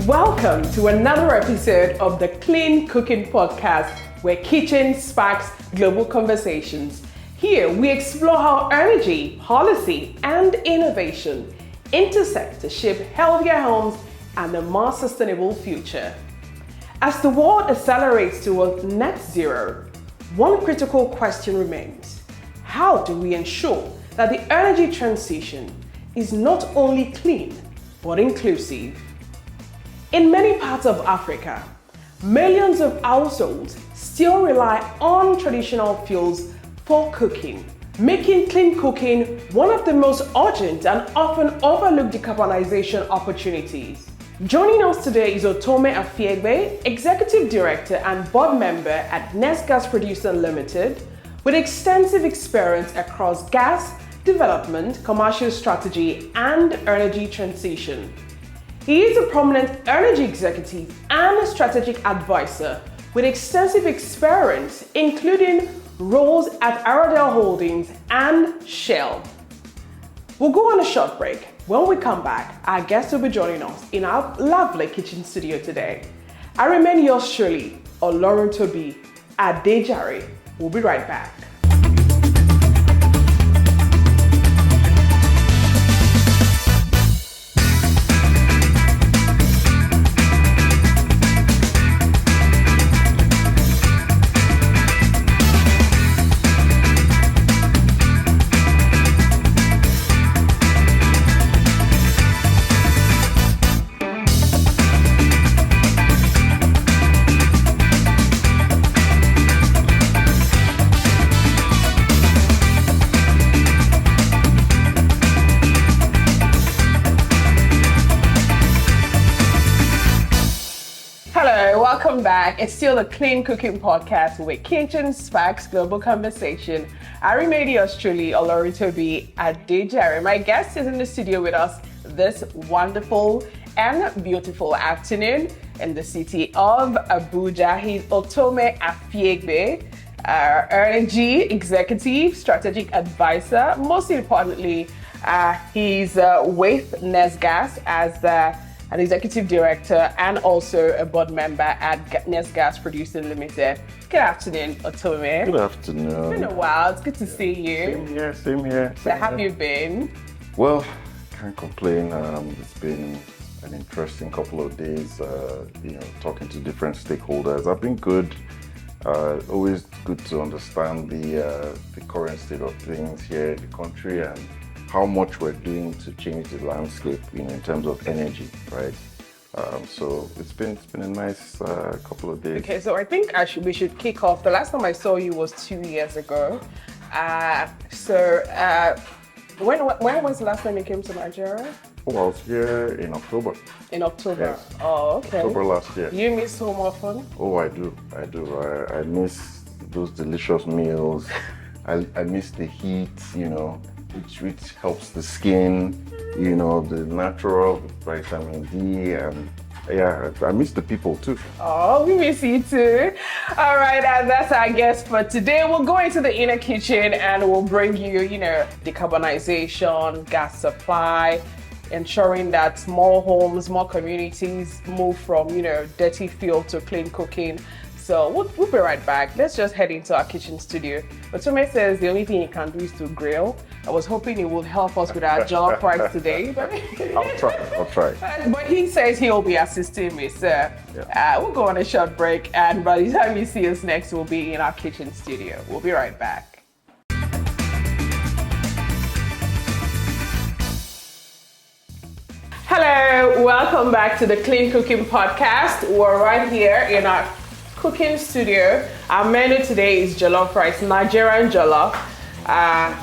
Welcome to another episode of the Clean Cooking Podcast, where kitchen sparks global conversations. Here we explore how energy, policy, and innovation intersect to shape healthier homes and a more sustainable future. As the world accelerates towards net zero, one critical question remains: how do we ensure that the energy transition is not only clean, but inclusive? In many parts of Africa, millions of households still rely on traditional fuels for cooking, making clean cooking one of the most urgent and often overlooked decarbonization opportunities. Joining us today is Otome Afiegbe, Executive Director and Board Member at NESGAS Producing Limited, with extensive experience across gas, development, commercial strategy, and energy transition. He is a prominent energy executive and a strategic advisor with extensive experience, including roles at Aradel Holdings and Shell. We'll go on a short break. When we come back, our guest will be joining us in our lovely kitchen studio today. I remain yours truly, Oloruntobi Adejare. We'll be right back. Welcome back. It's still a Clean Cooking Podcast with Kitchen Sparks Global Conversation. I remain yours truly, Oloruntobi Adejare. My guest is in the studio with us this wonderful and beautiful afternoon in the city of Abuja. He's Otome Afiegbe, Energy Executive, Strategic Advisor. Most importantly, he's with NESGAS as an executive director and also a board member at NESGAS Producing Limited. Good afternoon, Otome. Good afternoon. It's been a while. It's good to see you. Same here. So how have you been? Well, can't complain. It's been an interesting couple of days, talking to different stakeholders. I've been good. Always good to understand the current state of things here in the country and how much we're doing to change the landscape, in terms of energy, right? So it's been a nice couple of days. Okay, so I think we should kick off. The last time I saw you was 2 years ago. When was the last time you came to Nigeria? Oh, I was here in October. In October? Yes. Oh, okay. October last year. You miss home often? Oh, I do. I miss those delicious meals. I miss the heat, which helps the skin, the natural vitamin D, and I miss the people too. Oh, we miss you too. All right, and that's our guest for today. We'll go into the inner kitchen and we'll bring you, decarbonization, gas supply, ensuring that more homes, more communities move from, dirty fuel to clean cooking. So we'll be right back. Let's just head into our kitchen studio. Otome says the only thing you can do is to grill. I was hoping he would help us with our jollof rice today. But I'll try. But he says he'll be assisting me. So we'll go on a short break. And by the time you see us next, we'll be in our kitchen studio. We'll be right back. Hello, welcome back to the Clean Cooking Podcast. We're right here in our cooking studio. Our menu today is jollof rice, Nigerian jollof.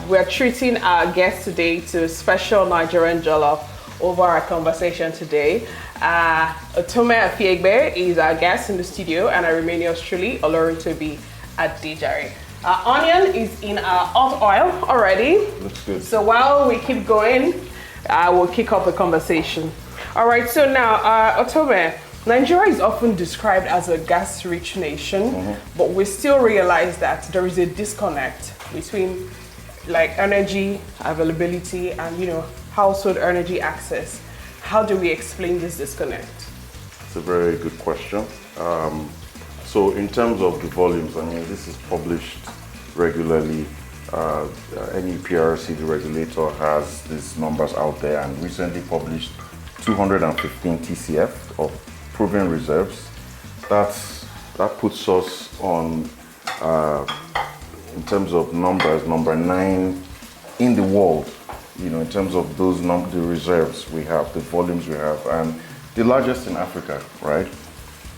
We're treating our guest today to special Nigerian jollof over our conversation today. Otome Afiegbe is our guest in the studio, and I remain yours truly, Oloruntobi Adejare. Our onion is in our hot oil already. Looks good. So while we keep going, we'll kick off the conversation. All right, so now, Otome, Nigeria is often described as a gas-rich nation, but we still realize that there is a disconnect between energy availability and household energy access. How do we explain this disconnect? It's a very good question. So in terms of the volumes, I mean, this is published regularly. NEPRC, the regulator, has these numbers out there and recently published 215 TCF of proven reserves. That puts us on, in terms of numbers, number 9 in the world, in terms of those the reserves we have, the volumes we have, and the largest in Africa, right?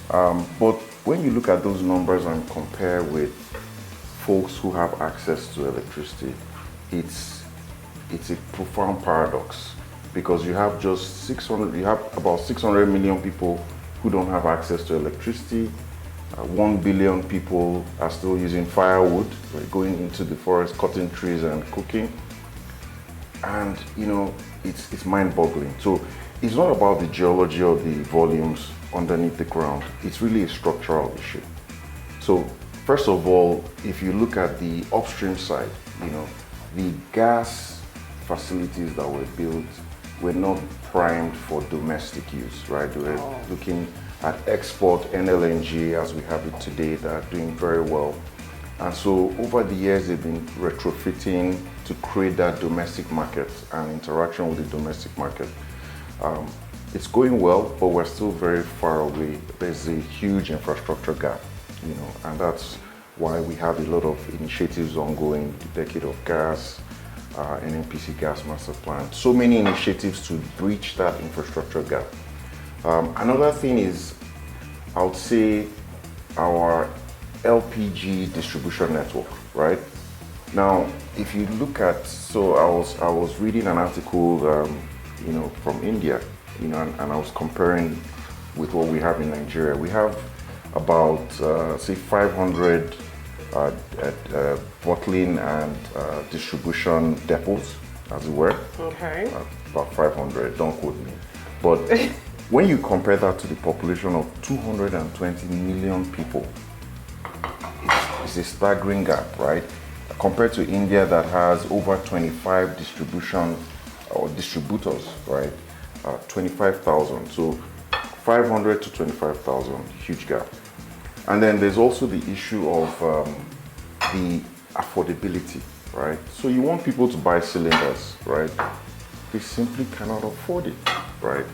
But when you look at those numbers and compare with folks who have access to electricity, it's a profound paradox, because you have about 600 million people who don't have access to electricity. 1 billion people are still using firewood, right, going into the forest, cutting trees and cooking. And it's mind-boggling. So it's not about the geology of the volumes underneath the ground. It's really a structural issue. So first of all, if you look at the upstream side, the gas facilities that were built were not primed for domestic use, right? They were looking at export NLNG as we have it today, that are doing very well. And so over the years, they've been retrofitting to create that domestic market and interaction with the domestic market. It's going well, but we're still very far away. There's a huge infrastructure gap, and that's why we have a lot of initiatives ongoing, the Decade of Gas, NNPC Gas Master Plan. So many initiatives to breach that infrastructure gap. Another thing is, I would say, our LPG distribution network, right? Now, if you look at, so I was reading an article, from India, and I was comparing with what we have in Nigeria. We have about, say, 500 bottling and distribution depots, as it were. Okay. About 500, don't quote me. But when you compare that to the population of 220 million people, it's a staggering gap, right? Compared to India, that has over 25 distribution or distributors, right? 25,000. So 500 to 25,000, huge gap. And then there's also the issue of the affordability, right? So you want people to buy cylinders, right? They simply cannot afford it, right?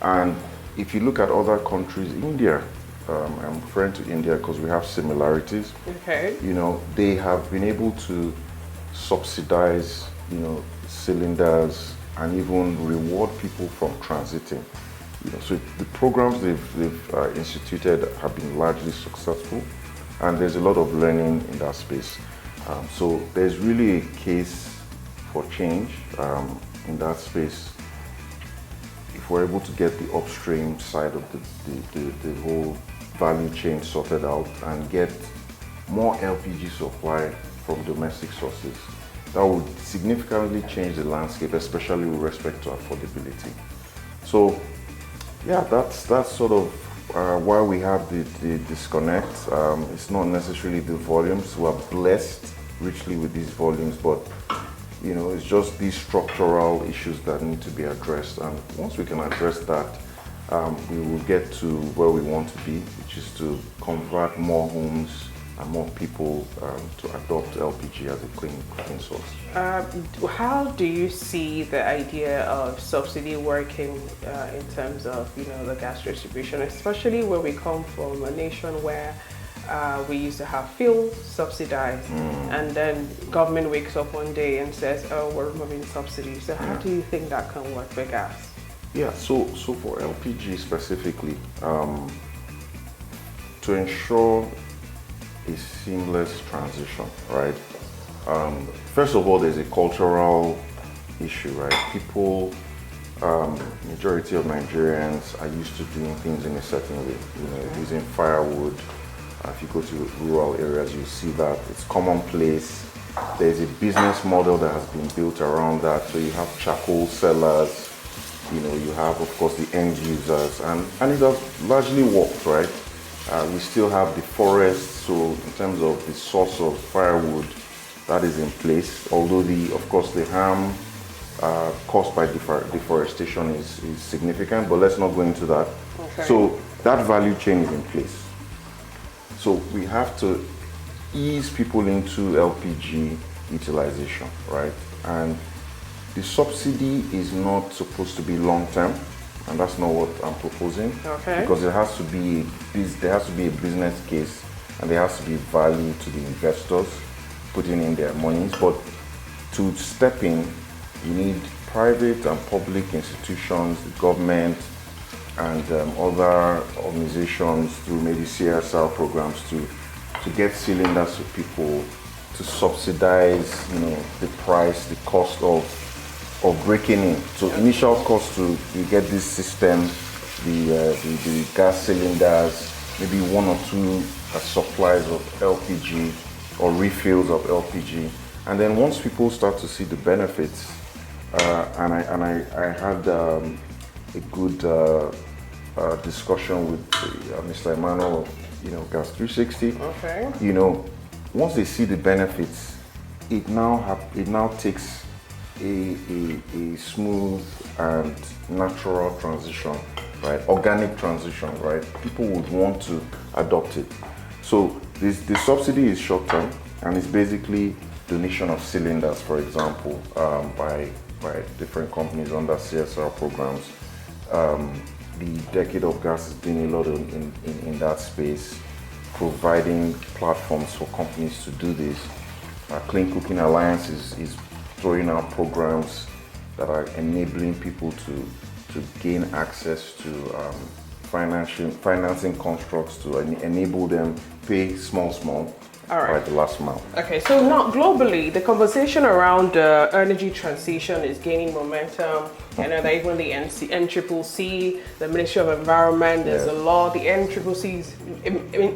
And if you look at other countries, India, I'm referring to India because we have similarities. Okay. They have been able to subsidize, cylinders and even reward people from transiting. So the programs they've instituted have been largely successful, and there's a lot of learning in that space. So there's really a case for change in that space. If we're able to get the upstream side of the whole value chain sorted out and get more LPG supply from domestic sources, that would significantly change the landscape, especially with respect to affordability. So, yeah, that's sort of why we have the disconnect. It's not necessarily the volumes. We are blessed richly with these volumes, but it's just these structural issues that need to be addressed. And once we can address that, we will get to where we want to be, which is to convert more homes and more people to adopt LPG as a clean source. How do you see the idea of subsidy working in terms of the gas distribution, especially where we come from a nation where we used to have fuel subsidized, and then government wakes up one day and says, "Oh, we're removing subsidies." So how do you think that can work for gas? Yeah, so for LPG specifically, to ensure a seamless transition, right? First of all, there's a cultural issue, right? People, majority of Nigerians are used to doing things in a certain way, using firewood. If you go to rural areas, you see that it's commonplace. There's a business model that has been built around that. So you have charcoal sellers, you have, of course, the end users, and it has largely worked, right? We still have the forest, so in terms of the source of firewood, that is in place. Although of course, the harm caused by deforestation is significant, but let's not go into that. Okay. So that value chain is in place. So we have to ease people into LPG utilization, right? And the subsidy is not supposed to be long-term, and that's not what I'm proposing. Okay. Because there has to be a business case, and there has to be value to the investors putting in their monies. But to step in, you need private and public institutions, the government, and other organizations through maybe CSR programs to get cylinders to people, to subsidize, the price, the cost of breaking in. So initial cost to get this system, the gas cylinders, maybe one or two supplies of LPG or refills of LPG, and then once people start to see the benefits, and I had a good discussion with Mr. Emmanuel of Gas 360. Okay. Once they see the benefits, it now takes a smooth and natural transition, right? Organic transition, right? People would want to adopt it. So the subsidy is short term, and it's basically donation of cylinders, for example, by different companies under CSR programs. The Decade of Gas is doing a lot in that space, providing platforms for companies to do this. Clean Cooking Alliance is throwing out programs that are enabling people to gain access to financing constructs to enable them pay small, All right. by the last mile. Okay, so now globally, the conversation around energy transition is gaining momentum. I know that even the NCCC, the Ministry of Environment, there's a law. The NCCC is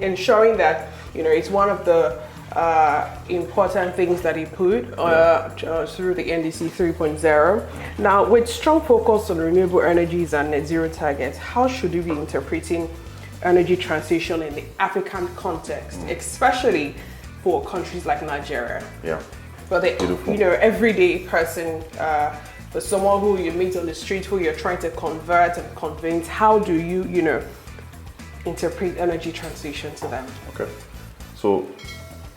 ensuring that it's one of the important things that he put through the NDC 3.0. Now, with strong focus on renewable energies and net zero targets, how should we be interpreting energy transition in the African context, especially for countries like Nigeria? Yeah. For the everyday person, for someone who you meet on the street, who you're trying to convert and convince, how do you interpret energy transition to them? Okay. So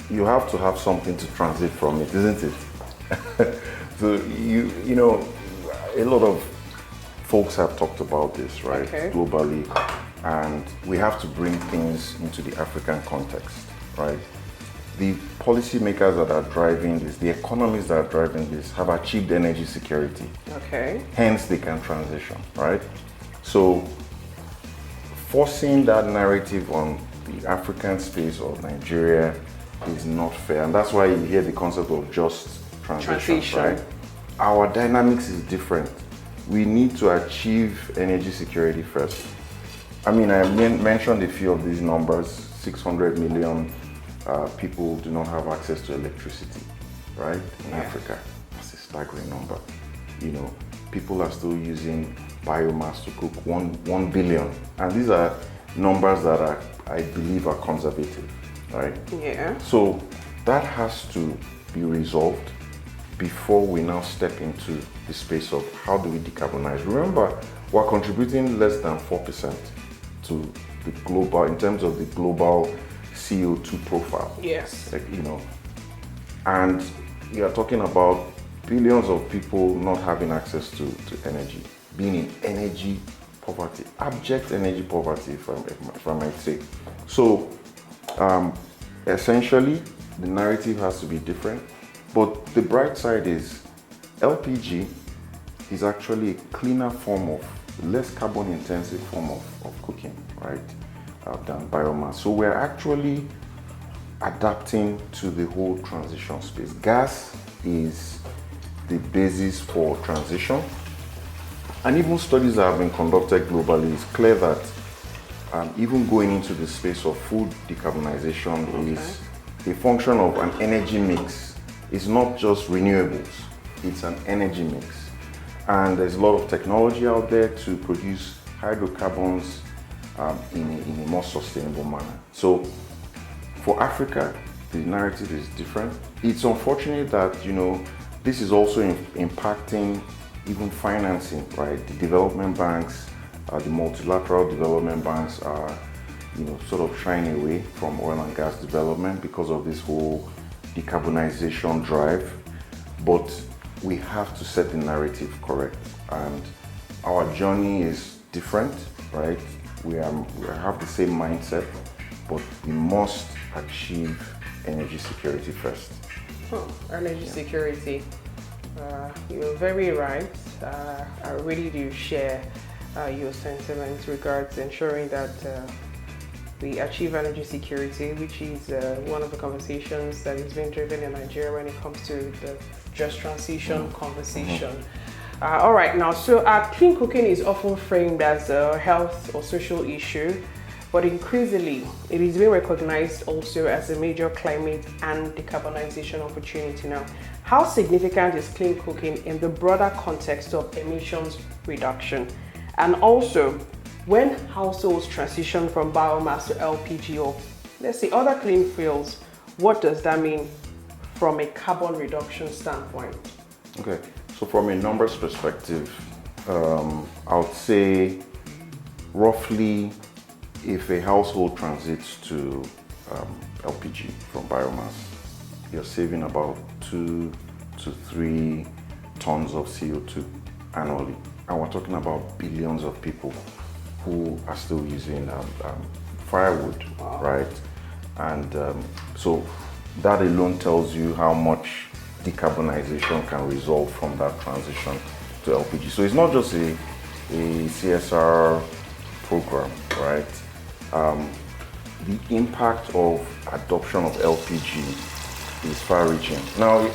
you have to have something to transit from it, isn't it? So a lot of folks have talked about this, right? Okay. Globally, and we have to bring things into the African context, right? The policymakers that are driving this, the economies that are driving this, have achieved energy security. Okay. Hence, they can transition, right? So, forcing that narrative on the African space or Nigeria is not fair, and that's why you hear the concept of just transition. Right? Our dynamics is different. We need to achieve energy security first. I mean, I mentioned a few of these numbers. 600 million people do not have access to electricity, right? In Africa, that's a staggering number. People are still using biomass to cook 1 billion, and these are numbers that I believe are conservative, right? Yeah. So that has to be resolved before we now step into the space of how do we decarbonize. Remember, we're contributing less than 4% to the global, in terms of the global CO2 profile. Yes. And we are talking about billions of people not having access to energy, being in energy poverty, abject energy poverty, if I might say. So, essentially, the narrative has to be different. But the bright side is LPG is actually a cleaner form of, less carbon intensive form of cooking, right, than biomass. So we're actually adapting to the whole transition space. Gas is the basis for transition, and even studies that have been conducted globally, it's clear that even going into the space of food decarbonization is a function of an energy mix. It's not just renewables, it's an energy mix. And there's a lot of technology out there to produce hydrocarbons in a more sustainable manner. So for Africa, the narrative is different. It's unfortunate that, this is also impacting even financing, right? The development banks The multilateral development banks are, sort of shying away from oil and gas development because of this whole decarbonization drive. But we have to set the narrative correct, and our journey is different, right? We have the same mindset, but we must achieve energy security first. Energy security. You're very right. I really do share your sentiments regards ensuring that we achieve energy security, which is one of the conversations that is being driven in Nigeria when it comes to the just transition conversation. All right, now, so clean cooking is often framed as a health or social issue, but increasingly it is being recognized also as a major climate and decarbonization opportunity. Now, how significant is clean cooking in the broader context of emissions reduction? And also, when households transition from biomass to LPG or, let's say, other clean fuels, what does that mean from a carbon reduction standpoint? Okay, so from a numbers perspective, I would say roughly if a household transits to LPG from biomass, you're saving about 2 to 3 tons of CO2 annually. And we're talking about billions of people who are still using firewood, right? And so that alone tells you how much decarbonization can result from that transition to LPG. So it's not just a CSR program, right? The impact of adoption of LPG is far-reaching. Now,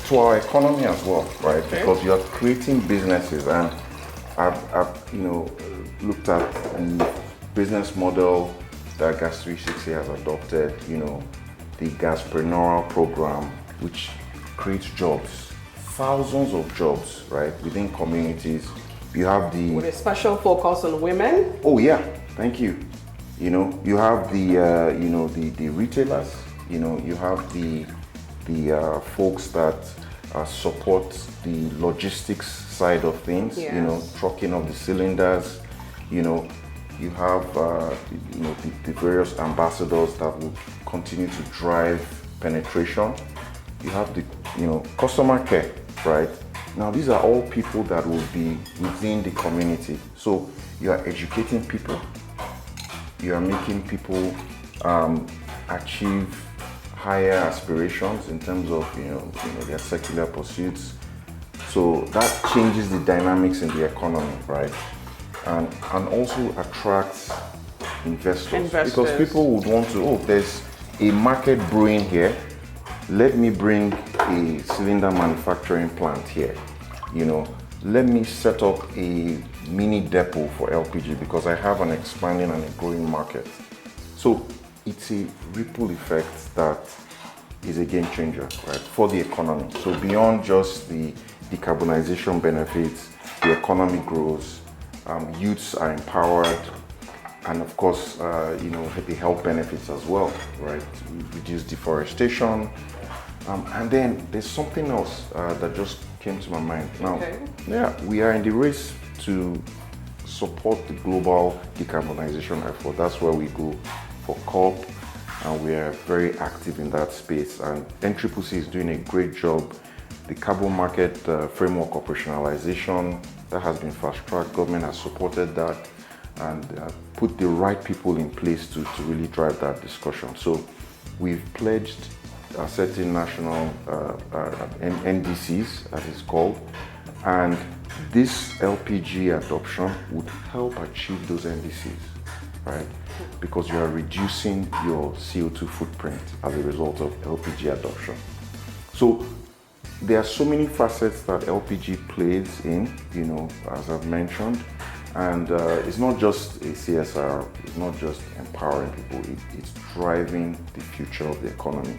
to our economy as well, right? Okay. Because you are creating businesses, and I've looked at the business model that Gas 360 has adopted. The Gaspreneur program, which creates jobs, thousands of jobs, right, within communities. You have with a special focus on women. Oh yeah, thank you. You have the retailers. You have the folks that support the logistics side of things. Yes. Trucking of the cylinders. You have the various ambassadors that will continue to drive penetration. You have the customer care, right? Now these are all people that will be within the community. So you are educating people. You are making people achieve higher aspirations in terms of their secular pursuits. So that changes the dynamics in the economy, right? And also attracts investors. Because people would want to, there's a market brewing here. Let me bring a cylinder manufacturing plant here. Let me set up a mini depot for LPG because I have an expanding and a growing market. So it's a ripple effect that is a game changer, right, for the economy. So beyond just the decarbonization benefits, the economy grows, youths are empowered, and of course, the health benefits as well, right? We reduce deforestation, and then there's something else that just came to my mind. Now, we are in the race to support the global decarbonization effort. That's where we go for COP, and we are very active in that space. And NCCC is doing a great job. The carbon market framework operationalization, that has been fast-tracked. Government has supported that and put the right people in place to really drive that discussion. So we've pledged certain national NDCs, as it's called, and this LPG adoption would help achieve those NDCs, right? Because you are reducing your CO2 footprint as a result of LPG adoption. So there are so many facets that LPG plays in, as I've mentioned, and it's not just a CSR, it's not just empowering people, it's driving the future of the economy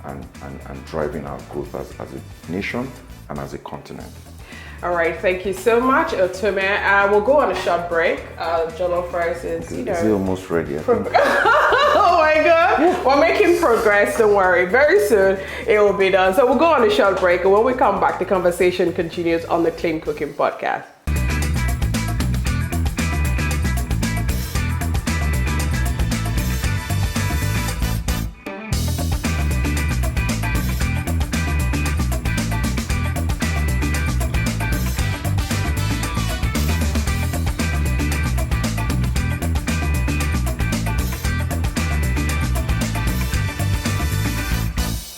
and driving our growth as a nation and as a continent. All right, thank you so much, Otome. We'll go on a short break. Jollof rice is, Is it almost ready? I think. Oh my God, yeah. We're making progress, don't worry. Very soon it will be done. So we'll go on a short break, and when we come back, the conversation continues on the Clean Cooking Podcast.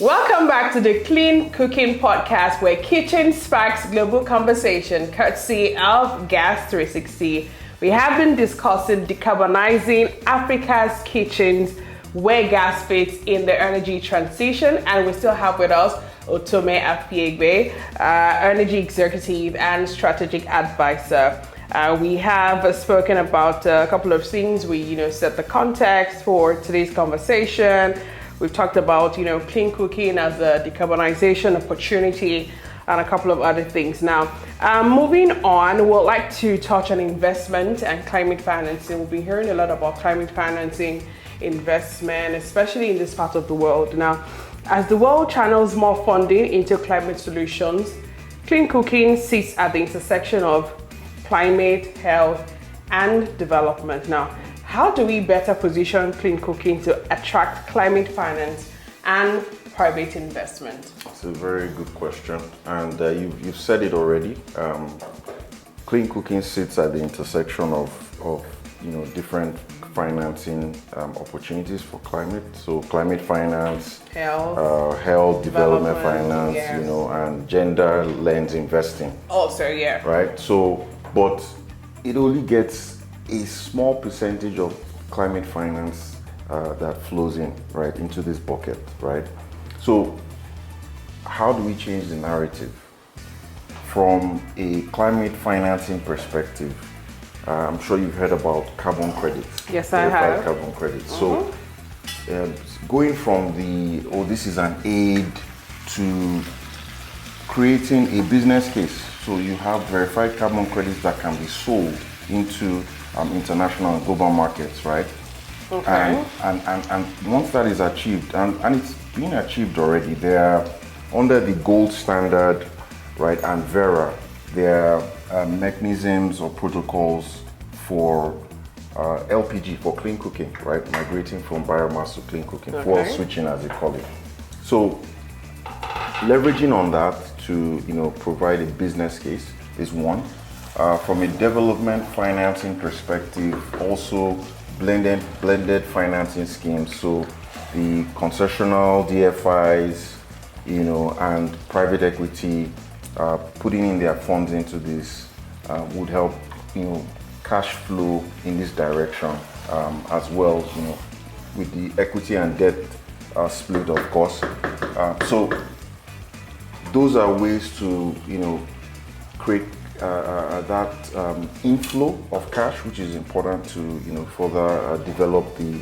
Welcome back to the Clean Cooking Podcast, where kitchen sparks global conversation, courtesy of Gas 360. We have been discussing decarbonizing Africa's kitchens, where gas fits in the energy transition, and we still have with us Otome Afiegbe, energy executive and strategic advisor. We have spoken about a couple of things. We, set the context for today's conversation. We've talked about, clean cooking as a decarbonization opportunity and a couple of other things. Now, moving on, we'd like to touch on investment and climate financing. We've been hearing a lot about climate financing, investment, especially in this part of the world. Now, as the world channels more funding into climate solutions, clean cooking sits at the intersection of climate, health, and development. Now, how do we better position clean cooking to attract climate finance and private investment? It's a very good question, and you've said it already. Clean cooking sits at the intersection of different financing opportunities for climate. So climate finance, health, development finance, yes. And gender lens investing. Also, yeah. Right. So, but it only gets a small percentage of climate finance that flows in, right, into this bucket, right? So how do we change the narrative? From a climate financing perspective, I'm sure you've heard about carbon credits. Yes, I have. Carbon credits. So going from this is an aid to creating a business case. So you have verified carbon credits that can be sold into international and global markets, right? Okay. And once that is achieved, and it's been achieved already, they are under the gold standard, right, and Vera. There are mechanisms or protocols for LPG, for clean cooking, right? Migrating from biomass to clean cooking, fuel switching as they call it. So leveraging on that to provide a business case is one. From a development financing perspective, also blended financing schemes. So the concessional DFIs, and private equity putting in their funds into this would help, cash flow in this direction as well, with the equity and debt split, of course. So those are ways to, create that inflow of cash, which is important to further develop the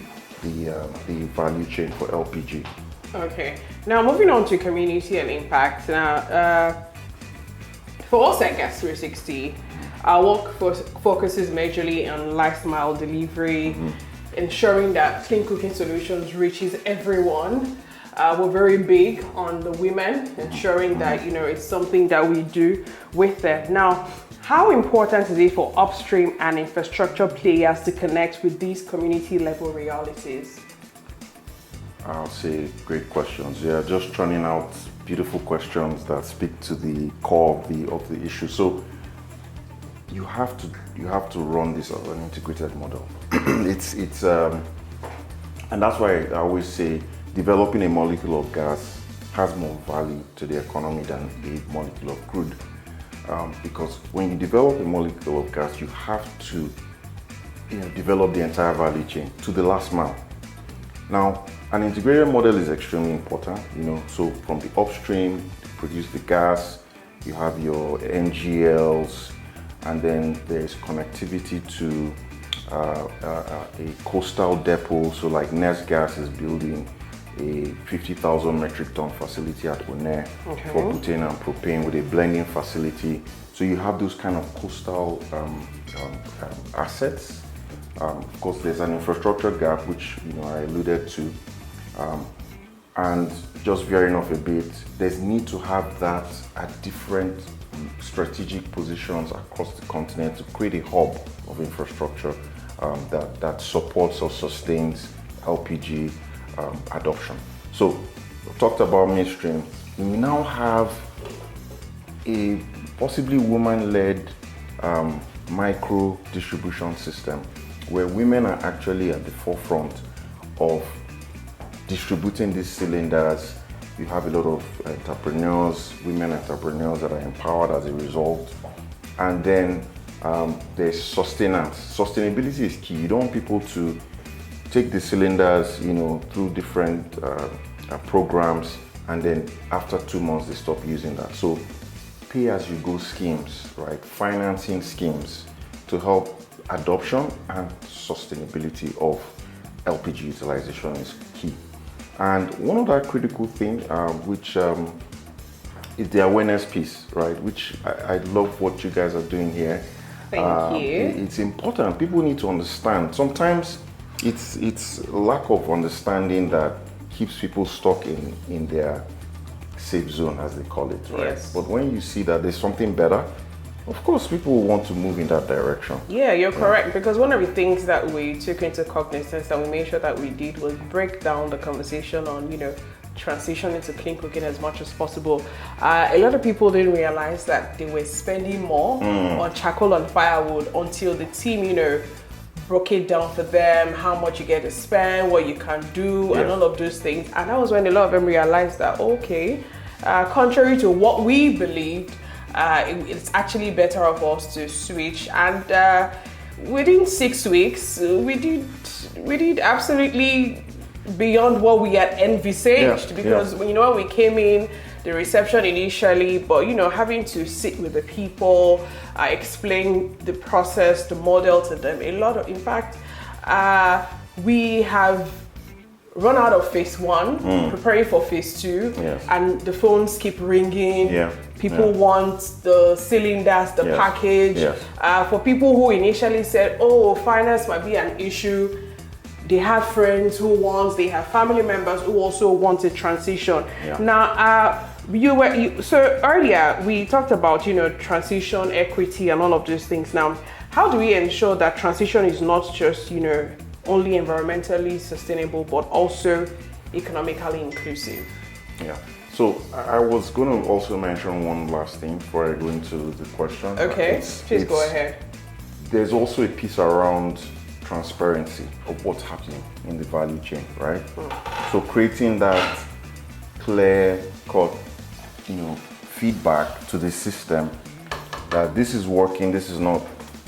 value chain for LPG. Okay. Now moving on to community and impact. Now, for us at Gas 360, our work focuses majorly on last mile delivery, ensuring that clean cooking solutions reaches everyone. We're very big on the women, ensuring that it's something that we do with them. Now, how important is it for upstream and infrastructure players to connect with these community level realities? I'll say great questions. Yeah, just turning out beautiful questions that speak to the core of the issue. So you have to run this as an integrated model. it's and that's why I always say developing a molecule of gas has more value to the economy than a molecule of crude. Because when you develop a molecule of gas, you have to develop the entire value chain to the last mile. Now, an integrated model is extremely important, so from the upstream, to produce the gas, you have your NGLs, and then there's connectivity to a coastal depot. So like NESGAS is building a 50,000 metric ton facility at One for butane and propane with a blending facility. So you have those kind of coastal assets. Of course, there's an infrastructure gap, which I alluded to. And just veering off a bit, there's need to have that at different strategic positions across the continent to create a hub of infrastructure that supports or sustains LPG adoption. So we talked about midstream. We now have a possibly woman-led micro distribution system where women are actually at the forefront of distributing these cylinders You have a lot of entrepreneurs, women entrepreneurs that are empowered as a result. And then there's sustenance. Sustainability is key. You don't want people to take the cylinders, through different programs, and then after 2 months they stop using that. So pay-as-you-go schemes, right? Financing schemes to help adoption and sustainability of LPG utilization is key. And one other critical thing, which is the awareness piece, right? Which I love what you guys are doing here. Thank you. It's important. People need to understand. Sometimes it's lack of understanding that keeps people stuck in their safe zone, as they call it, right? Yes. But when you see that there's something better, of course, people will want to move in that direction. Yeah, you're correct. Because one of the things that we took into cognizance and we made sure that we did was break down the conversation on, transition into clean cooking as much as possible. A lot of people didn't realize that they were spending more on charcoal and firewood until the team, broke it down for them, how much you get to spend, what you can do, and all of those things. And that was when a lot of them realized that, okay, contrary to what we believed, it's actually better of us to switch. And within 6 weeks, we did absolutely beyond what we had envisaged, because when we came in, the reception initially, but having to sit with the people, explain the process, the model to them, in fact, we have run out of phase 1, preparing for phase 2, and the phones keep ringing. People want the cylinders, the package. For people who initially said, oh, finance might be an issue, they have friends who want, they have family members who also want a transition. Now, so earlier we talked about, transition, equity, and all of those things. Now, how do we ensure that transition is not just, only environmentally sustainable, but also economically inclusive? Yeah. So I was going to also mention one last thing before I go into the question. Okay, please go ahead. There's also a piece around transparency of what's happening in the value chain, right? So creating that clear-cut, feedback to the system that this is working, this is not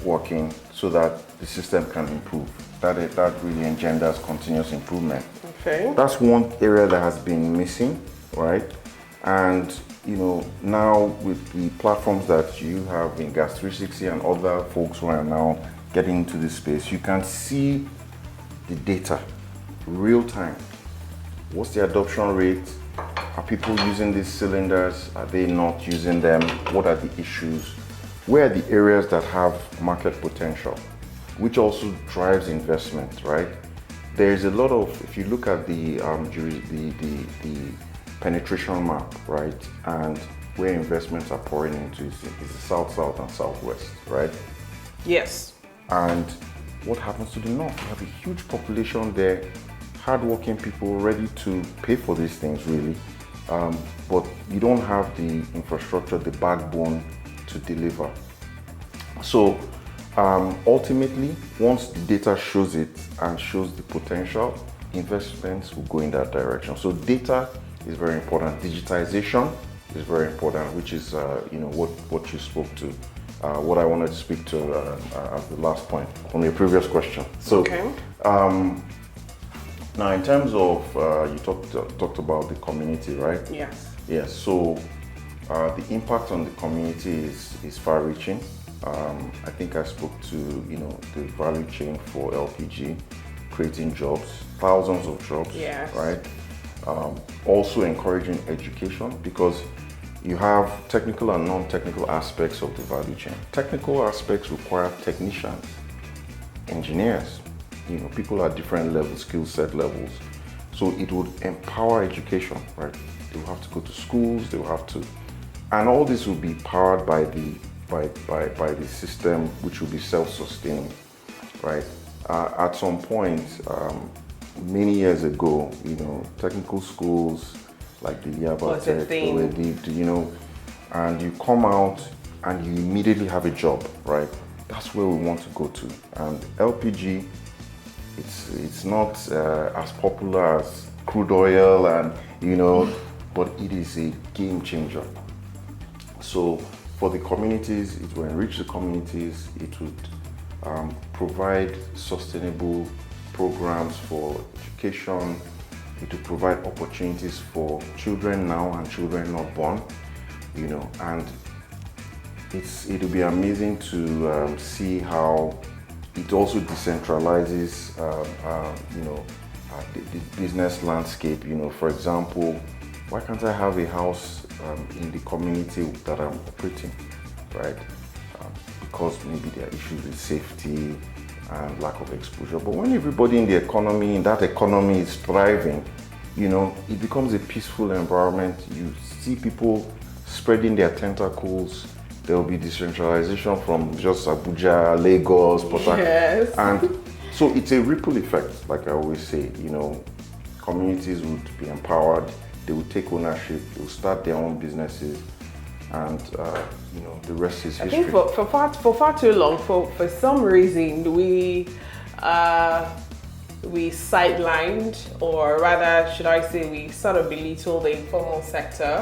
working, so that the system can improve. That really engenders continuous improvement. Okay. That's one area that has been missing, right? And now with the platforms that you have in Gas 360 and other folks who are now getting into this space, you can see the data real time. What's the adoption rate? Are people using these cylinders? Are they not using them? What are the issues? Where are the areas that have market potential, which also drives investment, right? There's a lot of, if you look at the penetration map, right, and where investments are pouring into is the south and southwest, right? Yes. And what happens to the north? You have a huge population there, hardworking people ready to pay for these things, really. But you don't have the infrastructure, the backbone to deliver. So ultimately, once the data shows it and shows the potential, investments will go in that direction. So data is very important. Digitization is very important, which is what you spoke to. What I wanted to speak to as the last point on your previous question. So, okay. Now in terms of you talked about the community, right? Yes. Yes. So the impact on the community is far-reaching. I think I spoke to the value chain for LPG, creating jobs, thousands of jobs. Yes. Right. Also encouraging education, because you have technical and non-technical aspects of the value chain. Technical aspects require technicians, engineers, people at different levels, skill set levels. So it would empower education, right? They will have to go to schools, they will have to, and all this will be powered by the system, which will be self-sustaining, right? At some point, many years ago, technical schools like the Yaba Tech, and you come out and you immediately have a job, right? That's where we want to go to. And LPG, it's not as popular as crude oil and but it is a game changer. So for the communities, it will enrich the communities, it would provide sustainable programs for education, it will provide opportunities for children now and children not born, and it will be amazing to see how it also decentralizes, the business landscape. For example, why can't I have a house in the community that I'm operating, right? Because maybe there are issues with safety and lack of exposure. But when everybody in that economy is thriving, it becomes a peaceful environment. You see people spreading their tentacles. There will be decentralization from just Abuja, Lagos, Port Harcourt. Yes. And so it's a ripple effect, like I always say. Communities would be empowered, they would take ownership, they will start their own businesses, and the rest is history. I think for far too long, for some reason, we sidelined, or rather, should I say, we sort of belittled the informal sector.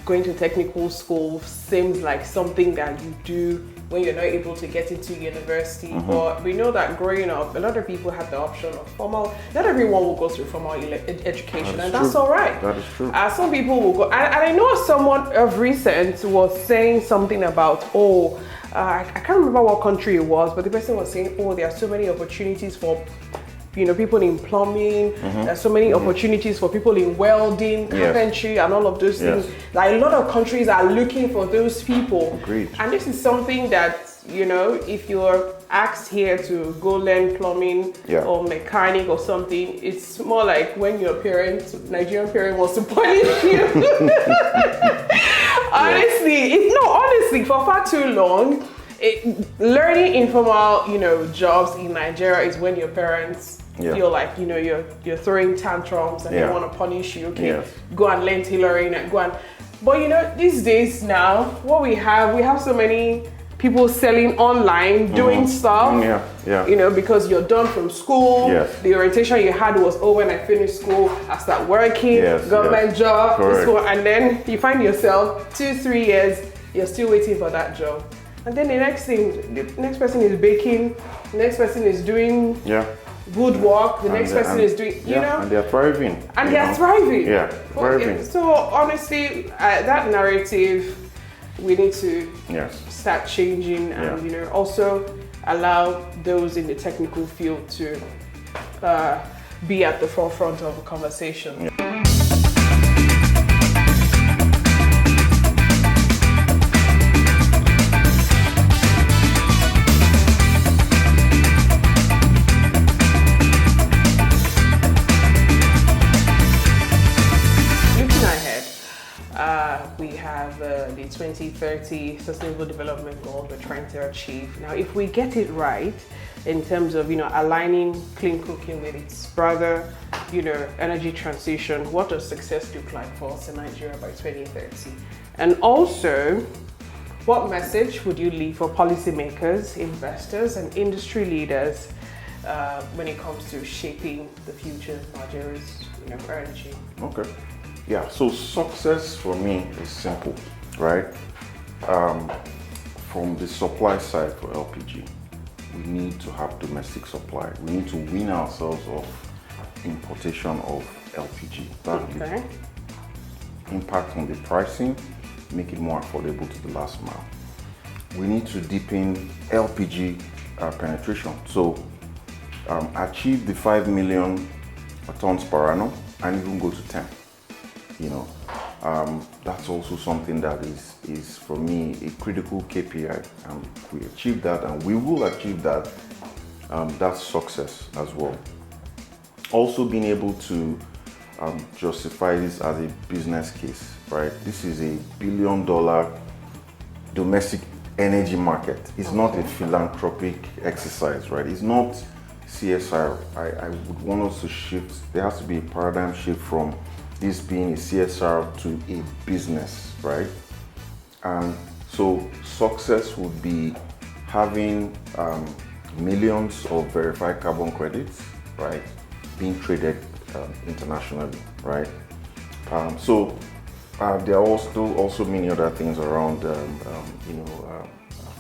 Going to technical school seems like something that you do when you're not able to get into university. But we know that growing up, a lot of people have the option of formal. Not everyone will go through formal education, and that's all right. That is true. Some people will go, and I know someone of recent was saying something about, I can't remember what country it was, but the person was saying, there are so many opportunities for people in plumbing, there's so many opportunities for people in welding, carpentry, and all of those things. Like, a lot of countries are looking for those people. Agreed. And this is something that, if you're asked here to go learn plumbing or mechanic or something, it's more like when your Nigerian parent wants to punish you. Honestly, for far too long, learning informal, jobs in Nigeria is when your parents feel like, you're throwing tantrums and they want to punish you. Okay, go and learn tailoring and go and. But these days now, what we have so many people selling online, doing stuff. Because you're done from school. The orientation you had was, when I finish school, I start working, government job, this one, and then you find yourself 2-3 years, you're still waiting for that job. And then the next person is baking, the next person is doing woodwork, the next person is doing, and they're thriving. And they're thriving. Yeah, thriving. So honestly, that narrative, we need to start changing, and also allow those in the technical field to be at the forefront of a conversation. We have the 2030 Sustainable Development Goals we're trying to achieve. Now, if we get it right in terms of, aligning clean cooking with its brother, energy transition, what does success look like for us in Nigeria by 2030? And also, what message would you leave for policymakers, investors, and industry leaders when it comes to shaping the future of Nigeria's energy? Okay. Yeah, so success for me is simple, right? From the supply side for LPG, we need to have domestic supply. We need to wean ourselves off importation of LPG. That will impact on the pricing, make it more affordable to the last mile. We need to deepen LPG penetration. So achieve the 5 million tons per annum and even go to 10. That's also something that is for me a critical KPI. We achieve that, and we will achieve that. That's success as well. Also being able to justify this as a business case, right? This is a $1 billion domestic energy market. It's not a philanthropic exercise, right? It's not CSR. I would want us to shift. There has to be a paradigm shift from this being a CSR to a business, right? And so success would be having millions of verified carbon credits, right? Being traded internationally, right? There are also many other things around,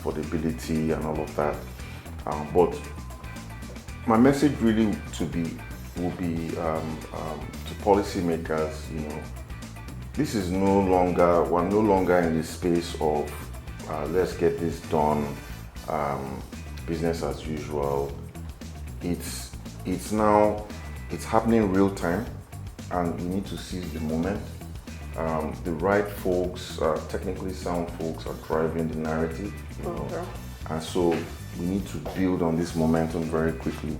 affordability and all of that. But my message really will be to policymakers. We're no longer in the space of let's get this done, business as usual. It's happening real time, and we need to seize the moment. The right folks, technically sound folks, are driving the narrative, and so we need to build on this momentum very quickly,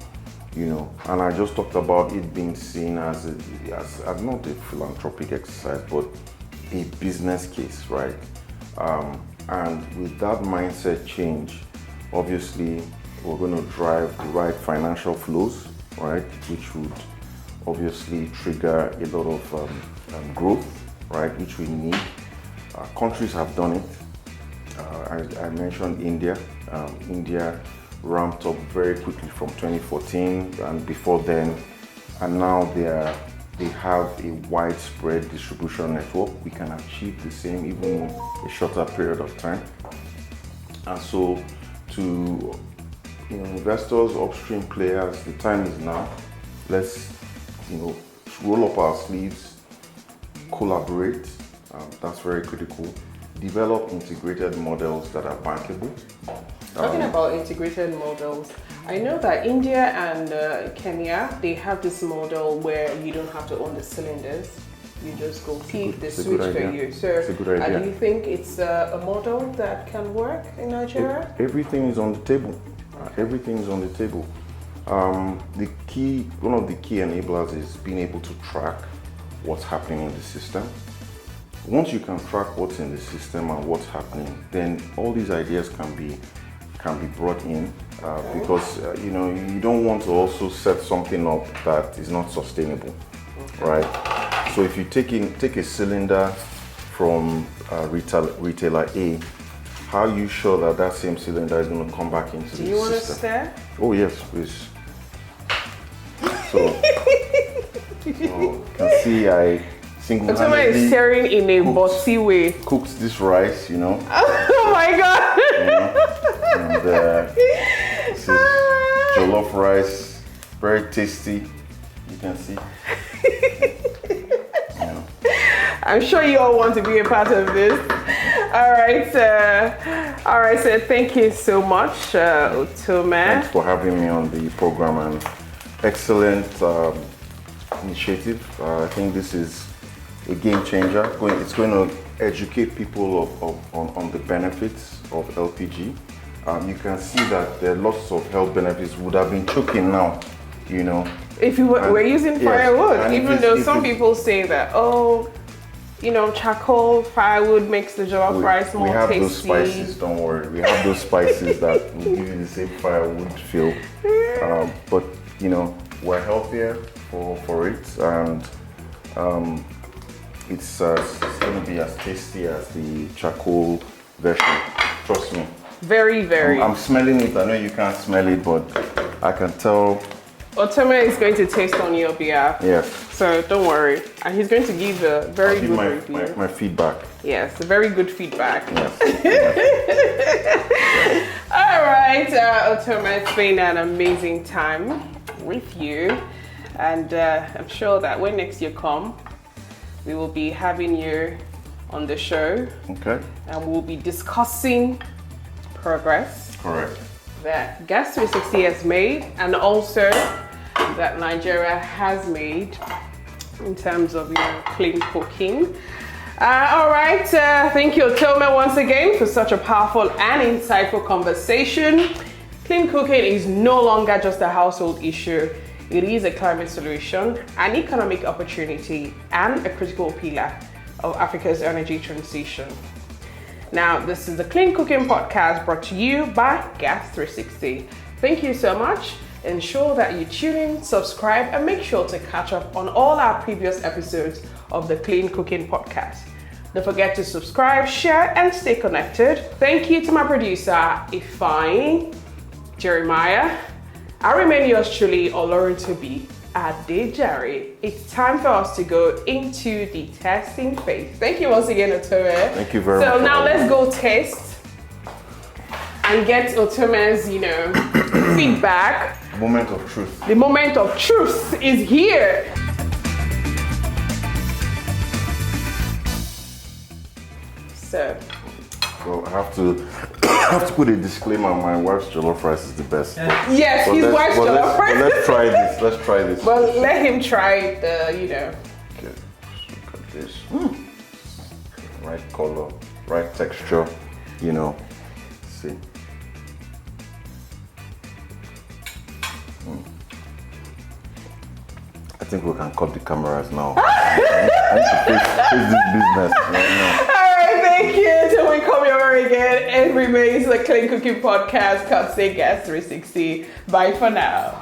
And I just talked about it being seen as not a philanthropic exercise, but a business case, right? And with that mindset change, obviously, we're going to drive the right financial flows, right, which would obviously trigger a lot of growth, right, which we need. Countries have done it. I mentioned India. India ramped up very quickly from 2014 and before then, and now they have a widespread distribution network. We can achieve the same even in a shorter period of time. And so to investors, upstream players, the time is now. Let's roll up our sleeves, collaborate. That's very critical. Develop integrated models that are bankable. Talking about integrated models, I know that India and Kenya, they have this model where you don't have to own the cylinders. You just go feed the switch for you. So do you think it's a model that can work in Nigeria? Everything is on the table. Everything is on the table. One of the key enablers is being able to track what's happening in the system. Once you can track what's in the system and what's happening, then all these ideas can be brought in because you don't want to also set something up that is not sustainable, right? So if you take a cylinder from retailer A, how are you sure that same cylinder is going to come back into the system? Do you want to stare? Oh yes, please. So you can see I single-handedly is staring in a bossy way. Cooked this rice, Oh my god! And this is jollof rice, very tasty. You can see. I'm sure you all want to be a part of this. All right, so thank you so much, Otome. Thanks for having me on the program, and excellent initiative. I think this is a game changer. It's going to educate people on the benefits of LPG. You can see that there are lots of health benefits would have been choking now, If you were using firewood, even though some people say that, charcoal firewood makes the jollof rice more tasty. We have those spices, don't worry. We have those spices that will give you the same firewood feel. But, we're healthier for it, and it's going to be as tasty as the charcoal version. Trust me. Very, very. I'm smelling it. I know you can't smell it, but I can tell. Otome is going to taste on your behalf. Yes. So don't worry. And he's going to give a very good review. My feedback. Yes, a very good feedback. Yes. All right, Otome, it's been an amazing time with you. And I'm sure that when next you come, we will be having you on the show. Okay. And we'll be discussing progress. Correct. That Gas 360 has made, and also that Nigeria has made in terms of clean cooking. All right, thank you, Otome, once again for such a powerful and insightful conversation. Clean cooking is no longer just a household issue. It is a climate solution, an economic opportunity, and a critical pillar of Africa's energy transition. Now, this is the Clean Cooking Podcast brought to you by Gas 360. Thank you so much. Ensure that you tune in, subscribe, and make sure to catch up on all our previous episodes of the Clean Cooking Podcast. Don't forget to subscribe, share, and stay connected. Thank you to my producer, Ifeanyi Jeremiah. I remain yours truly, Olorun Tobi. Adejare. It's time for us to go into the testing phase. Thank you once again, Otome. Thank you very much. So now let's go test and get Otome's, feedback. Moment of truth. The moment of truth is here. So I have to put a disclaimer. My wife's jollof rice is the best. yes, his wife's jollof rice. Let's try this. Let's try this. But let him try the, Okay, look at this. Right color, right texture. See. I think we can cut the cameras now. I need to face this business right now. Alright, thank you. Till we come over again, it remains the Clean Cooking Podcast, Cut Say Gas 360. Bye for now.